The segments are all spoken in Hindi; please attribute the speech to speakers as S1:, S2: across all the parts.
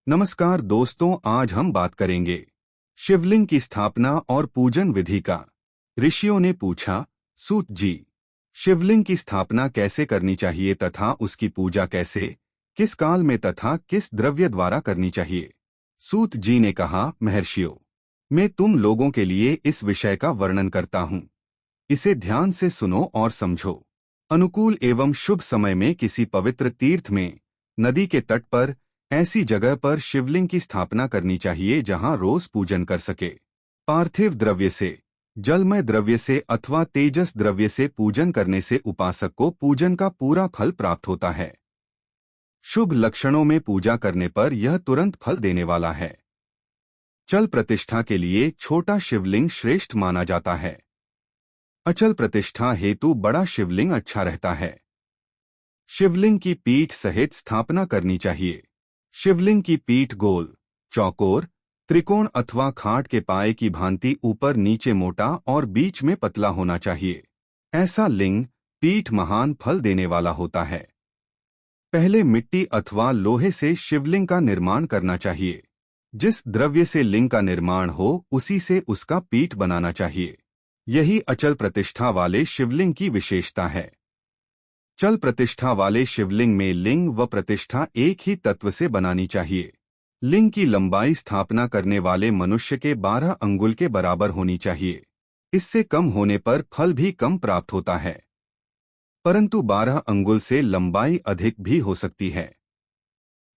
S1: नमस्कार दोस्तों, आज हम बात करेंगे शिवलिंग की स्थापना और पूजन विधि का। ऋषियों ने पूछा, सूत जी, शिवलिंग की स्थापना कैसे करनी चाहिए तथा उसकी पूजा कैसे, किस काल में तथा किस द्रव्य द्वारा करनी चाहिए। सूत जी ने कहा, महर्षियों, मैं तुम लोगों के लिए इस विषय का वर्णन करता हूँ। इसे ध्यान से सुनो और समझो। अनुकूल एवं शुभ समय में किसी पवित्र तीर्थ में, नदी के तट पर, ऐसी जगह पर शिवलिंग की स्थापना करनी चाहिए जहां रोज पूजन कर सके। पार्थिव द्रव्य से, जलमय द्रव्य से अथवा तेजस द्रव्य से पूजन करने से उपासक को पूजन का पूरा फल प्राप्त होता है। शुभ लक्षणों में पूजा करने पर यह तुरंत फल देने वाला है। चल प्रतिष्ठा के लिए छोटा शिवलिंग श्रेष्ठ माना जाता है। अचल प्रतिष्ठा हेतु बड़ा शिवलिंग अच्छा रहता है। शिवलिंग की पीठ सहित स्थापना करनी चाहिए। शिवलिंग की पीठ गोल, चौकोर, त्रिकोण अथवा खाट के पाए की भांति ऊपर नीचे मोटा और बीच में पतला होना चाहिए। ऐसा लिंग, पीठ महान फल देने वाला होता है। पहले मिट्टी अथवा लोहे से शिवलिंग का निर्माण करना चाहिए। जिस द्रव्य से लिंग का निर्माण हो उसी से उसका पीठ बनाना चाहिए। यही अचल प्रतिष्ठा वाले शिवलिंग की विशेषता है। चल प्रतिष्ठा वाले शिवलिंग में लिंग व प्रतिष्ठा एक ही तत्व से बनानी चाहिए। लिंग की लंबाई स्थापना करने वाले मनुष्य के 12 अंगुल के बराबर होनी चाहिए। इससे कम होने पर फल भी कम प्राप्त होता है, परंतु 12 अंगुल से लंबाई अधिक भी हो सकती है।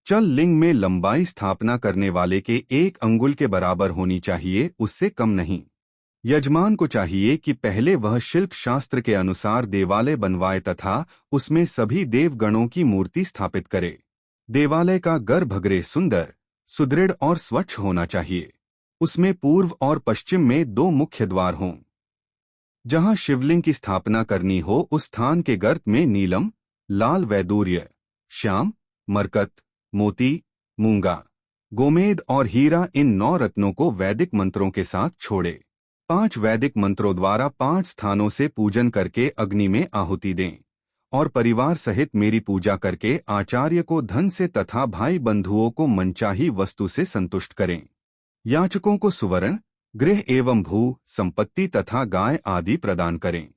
S1: चल लिंग में लंबाई स्थापना करने वाले के 1 अंगुल के बराबर होनी चाहिए, उससे कम नहीं। यजमान को चाहिए कि पहले वह शिल्प शास्त्र के अनुसार देवालय बनवाए तथा उसमें सभी देवगणों की मूर्ति स्थापित करे। देवालय का गर्भगृह सुंदर, सुदृढ़ और स्वच्छ होना चाहिए। उसमें पूर्व और पश्चिम में 2 मुख्य द्वार हों। जहां शिवलिंग की स्थापना करनी हो उस स्थान के गर्त में नीलम, लाल वैदूर्य, श्याम, मरकत, मोती, मूंगा, गोमेद और हीरा इन 9 रत्नों को वैदिक मंत्रों के साथ छोड़े। 5 वैदिक मंत्रों द्वारा 5 स्थानों से पूजन करके अग्नि में आहुति दें और परिवार सहित मेरी पूजा करके आचार्य को धन से तथा भाई बंधुओं को मनचाही वस्तु से संतुष्ट करें। याचकों को सुवर्ण, गृह एवं भू संपत्ति तथा गाय आदि प्रदान करें।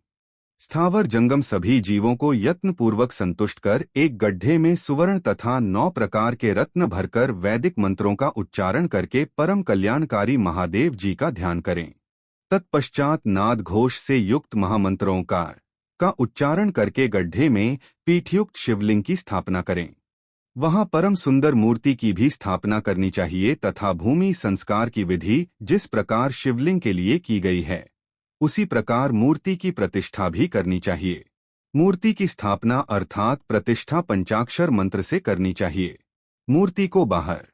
S1: स्थावर जंगम सभी जीवों को यत्नपूर्वक संतुष्ट कर एक गड्ढे में सुवर्ण तथा 9 प्रकार के रत्न भरकर वैदिक मंत्रों का उच्चारण करके परम कल्याणकारी महादेव जी का ध्यान करें। तत्पश्चात नाद घोष से युक्त महामंत्रोंकार का उच्चारण करके गड्ढे में पीठयुक्त शिवलिंग की स्थापना करें। वहां परम सुंदर मूर्ति की भी स्थापना करनी चाहिए तथा भूमि संस्कार की विधि जिस प्रकार शिवलिंग के लिए की गई है उसी प्रकार मूर्ति की प्रतिष्ठा भी करनी चाहिए। मूर्ति की स्थापना अर्थात प्रतिष्ठा पंचाक्षर मंत्र से करनी चाहिए। मूर्ति को बाहर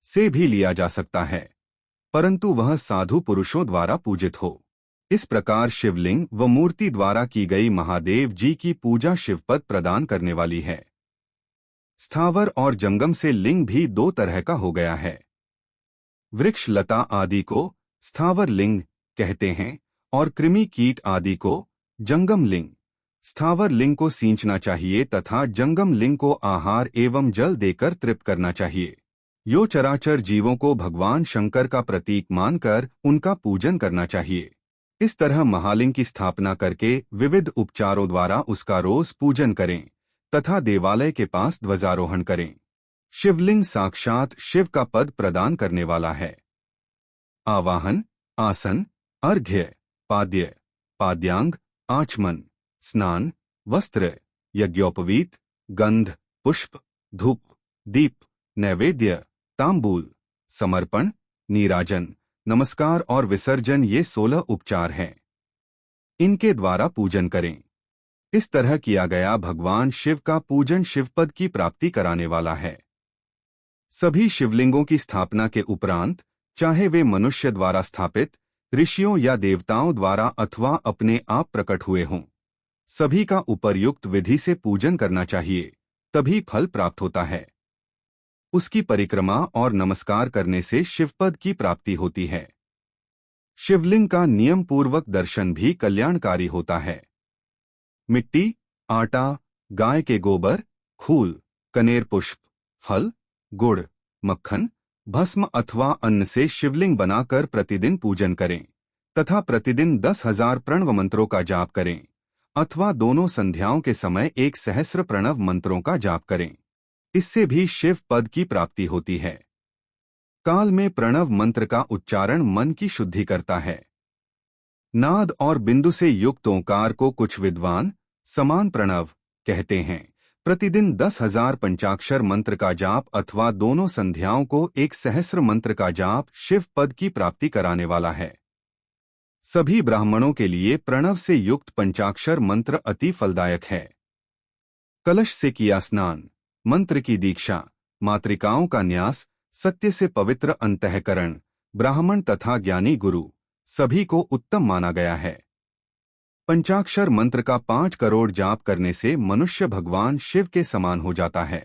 S1: से भी लिया जा सकता है, परंतु वह साधु पुरुषों द्वारा पूजित हो। इस प्रकार शिवलिंग व मूर्ति द्वारा की गई महादेव जी की पूजा शिवपद प्रदान करने वाली है। स्थावर और जंगम से लिंग भी 2 तरह का हो गया है। वृक्ष लता आदि को स्थावर लिंग कहते हैं और कृमि कीट आदि को जंगम लिंग। स्थावर लिंग को सींचना चाहिए तथा जंगम लिंग को आहार एवं जल देकर तृप्त करना चाहिए। यो चराचर जीवों को भगवान शंकर का प्रतीक मानकर उनका पूजन करना चाहिए। इस तरह महालिंग की स्थापना करके विविध उपचारों द्वारा उसका रोज पूजन करें तथा देवालय के पास ध्वजारोहण करें। शिवलिंग साक्षात शिव का पद प्रदान करने वाला है। आवाहन, आसन, अर्घ्य, पाद्य, पाद्यांग, आचमन, स्नान, वस्त्र, यज्ञोपवीत, गंध, पुष्प, धूप, दीप, नैवेद्य, तांबूल, समर्पण, नीराजन, नमस्कार और विसर्जन ये 16 उपचार हैं। इनके द्वारा पूजन करें। इस तरह किया गया भगवान शिव का पूजन शिवपद की प्राप्ति कराने वाला है। सभी शिवलिंगों की स्थापना के उपरांत, चाहे वे मनुष्य द्वारा स्थापित, ऋषियों या देवताओं द्वारा अथवा अपने आप प्रकट हुए हों, सभी का उपर्युक्त विधि से पूजन करना चाहिए, तभी फल प्राप्त होता है। उसकी परिक्रमा और नमस्कार करने से शिवपद की प्राप्ति होती है। शिवलिंग का नियम पूर्वक दर्शन भी कल्याणकारी होता है। मिट्टी, आटा, गाय के गोबर, फूल, कनेर पुष्प, फल, गुड़, मक्खन, भस्म अथवा अन्न से शिवलिंग बनाकर प्रतिदिन पूजन करें तथा प्रतिदिन 10,000 प्रणव मंत्रों का जाप करें अथवा दोनों संध्याओं के समय 1 सहस्र प्रणव मंत्रों का जाप करें। इससे भी शिव पद की प्राप्ति होती है। काल में प्रणव मंत्र का उच्चारण मन की शुद्धि करता है। नाद और बिंदु से युक्त ओंकार को कुछ विद्वान समान प्रणव कहते हैं। प्रतिदिन 10,000 पंचाक्षर मंत्र का जाप अथवा दोनों संध्याओं को 1 सहस्र मंत्र का जाप शिव पद की प्राप्ति कराने वाला है। सभी ब्राह्मणों के लिए प्रणव से युक्त पंचाक्षर मंत्र अति फलदायक है। कलश से किया स्नान, मंत्र की दीक्षा, मातृकाओं का न्यास, सत्य से पवित्र अंतःकरण, ब्राह्मण तथा ज्ञानी गुरु सभी को उत्तम माना गया है। पंचाक्षर मंत्र का 5 करोड़ जाप करने से मनुष्य भगवान शिव के समान हो जाता है।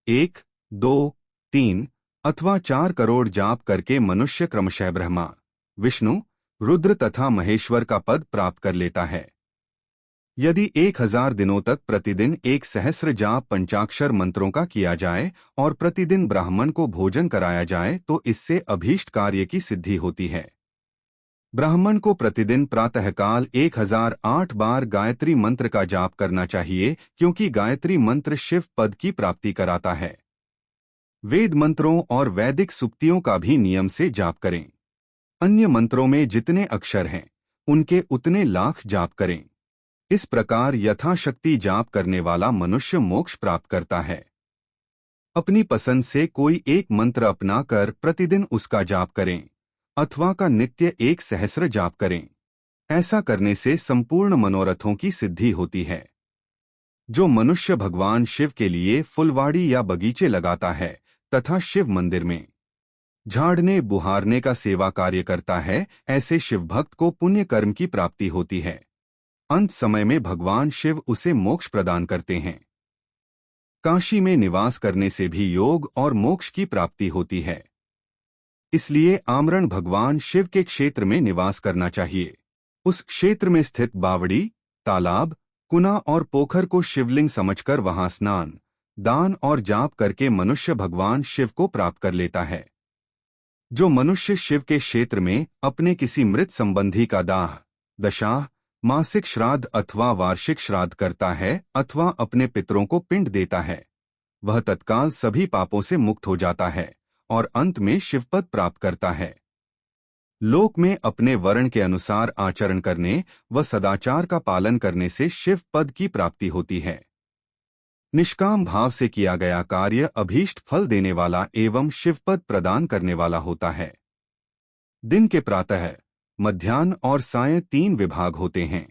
S1: 1, 2, 3 अथवा 4 करोड़ जाप करके मनुष्य क्रमशः ब्रह्मा, विष्णु, रुद्र तथा महेश्वर का पद प्राप्त कर लेता है। यदि 1000 दिनों तक प्रतिदिन 1 सहस्र जाप पंचाक्षर मंत्रों का किया जाए और प्रतिदिन ब्राह्मण को भोजन कराया जाए तो इससे अभीष्ट कार्य की सिद्धि होती है। ब्राह्मण को प्रतिदिन प्रातःकाल 1008 बार गायत्री मंत्र का जाप करना चाहिए, क्योंकि गायत्री मंत्र शिव पद की प्राप्ति कराता है। वेद मंत्रों और वैदिक सूक्तियों का भी नियम से जाप करें। अन्य मंत्रों में जितने अक्षर हैं उनके उतने लाख जाप करें। इस प्रकार यथाशक्ति जाप करने वाला मनुष्य मोक्ष प्राप्त करता है। अपनी पसंद से कोई एक मंत्र अपनाकर प्रतिदिन उसका जाप करें अथवा का नित्य 1 सहस्र जाप करें। ऐसा करने से संपूर्ण मनोरथों की सिद्धि होती है। जो मनुष्य भगवान शिव के लिए फुलवाड़ी या बगीचे लगाता है तथा शिव मंदिर में झाड़ने बुहारने का सेवा कार्य करता है, ऐसे शिव भक्त को पुण्य कर्म की प्राप्ति होती है। अंत समय में भगवान शिव उसे मोक्ष प्रदान करते हैं। काशी में निवास करने से भी योग और मोक्ष की प्राप्ति होती है। इसलिए आमरण भगवान शिव के क्षेत्र में निवास करना चाहिए। उस क्षेत्र में स्थित बावड़ी, तालाब, कुना और पोखर को शिवलिंग समझकर वहां स्नान, दान और जाप करके मनुष्य भगवान शिव को प्राप्त कर लेता है। जो मनुष्य शिव के क्षेत्र में अपने किसी मृत संबंधी का दाह, दशाह, मासिक श्राद्ध अथवा वार्षिक श्राद्ध करता है अथवा अपने पितरों को पिंड देता है, वह तत्काल सभी पापों से मुक्त हो जाता है और अंत में शिवपद प्राप्त करता है। लोक में अपने वर्ण के अनुसार आचरण करने व सदाचार का पालन करने से शिव पद की प्राप्ति होती है। निष्काम भाव से किया गया कार्य अभीष्ट फल देने वाला एवं शिवपद प्रदान करने वाला होता है। दिन के प्रातः, मध्याह्न और सायं 3 विभाग होते हैं।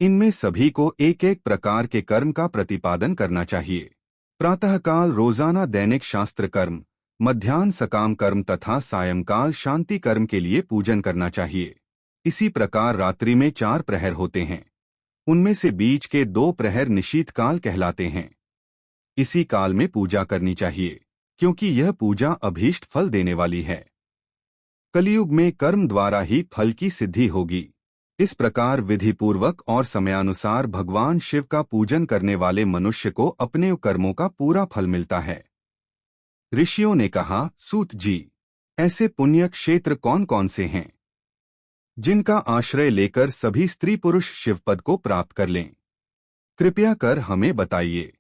S1: इनमें सभी को एक एक प्रकार के कर्म का प्रतिपादन करना चाहिए। प्रातःकाल रोजाना दैनिक शास्त्र कर्म, मध्याह्न सकाम कर्म तथा सायंकाल शांति कर्म के लिए पूजन करना चाहिए। इसी प्रकार रात्रि में 4 प्रहर होते हैं। उनमें से बीच के 2 प्रहर निशीथ काल कहलाते हैं। इसी काल में पूजा करनी चाहिए, क्योंकि यह पूजा अभीष्ट फल देने वाली है। कलयुग में कर्म द्वारा ही फल की सिद्धि होगी। इस प्रकार विधिपूर्वक और समयानुसार भगवान शिव का पूजन करने वाले मनुष्य को अपने कर्मों का पूरा फल मिलता है। ऋषियों ने कहा, सूत जी, ऐसे पुण्य क्षेत्र कौन कौन से हैं जिनका आश्रय लेकर सभी स्त्री पुरुष शिवपद को प्राप्त कर लें? कृपया कर हमें बताइए।